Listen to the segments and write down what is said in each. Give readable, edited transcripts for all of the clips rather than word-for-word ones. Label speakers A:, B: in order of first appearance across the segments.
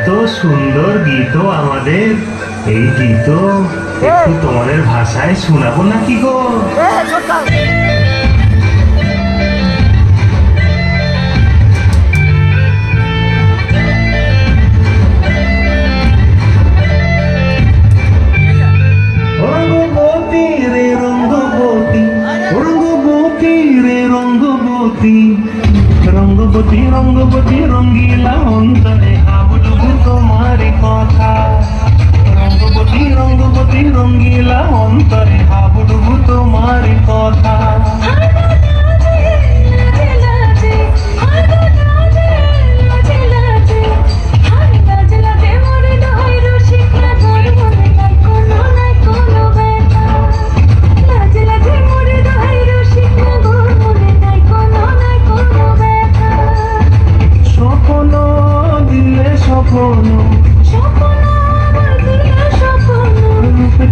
A: এত সুন্দর গীত আমাদের, এই গীত একটু তোমাদের ভাষায় শোনাবো নাকি গো? রঙ্গবতী রে রঙ্গবতী, রঙ্গবতী রে রঙ্গবতী, রঙ্গবতী রঙ্গবতী রঙ্গিলা অন্তরে হাবুডুবু তোমারি কথা। রঙ্গবতী রঙ্গবতী রঙ্গিলা অন্তরে হাবুডুবু তোমারি কথা।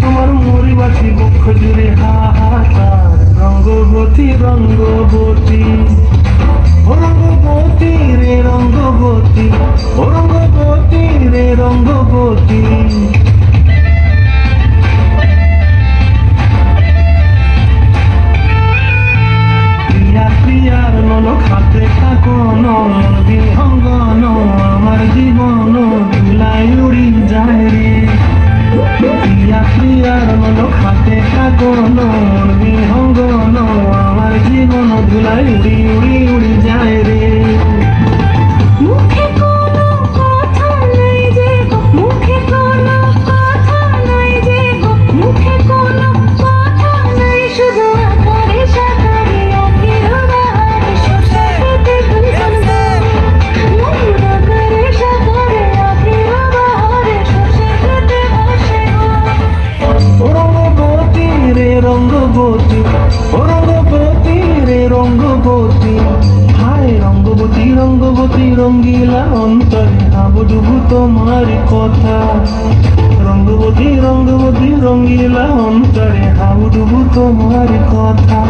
A: তোমার মরি বাছি বক্ষ জুড়ে হাহাকার। রঙ্গবতী রঙ্গবতী, ও রঙ্গবতী রে রঙ্গবতী, ও রঙ্গবতী রে রঙ্গবতী। প্রিয়া প্রিয়ার নল খাতে থাকন বিহঙ্গন, আমার জীবন ধুলাই উড়ি যায় রে। প্রিয়া প্রিয়ার মন খাতে থাকন বিহঙ্গন, আমার জীবন ধুলাই উড়ি উড়ি উড়ি যায় রে।
B: মুখে কোনো কথা নাই যে গো, মুখে কোনো কথা নাই যে গো, মুখে কোনো কথা নাই, শুধু আকারে সাকারে আখির বাহারে শোষা খেতে গুলশান গো। ময়ূর আকারে সাকারে আখির বাহারে শোষা খেতে বসে গো।
A: ও রঙ্গবতী রে রঙ্গবতী, ও রঙ্গবতী রে রঙ্গবতী। হায় রঙ্গবতী রঙ্গবতী রঙ্গিলা অন্তরে হাবুডুবু তোমার কথা। রঙ্গবতী রঙ্গবতী রঙ্গিলা অন্তরে হাবুডুবু তোমার কথা।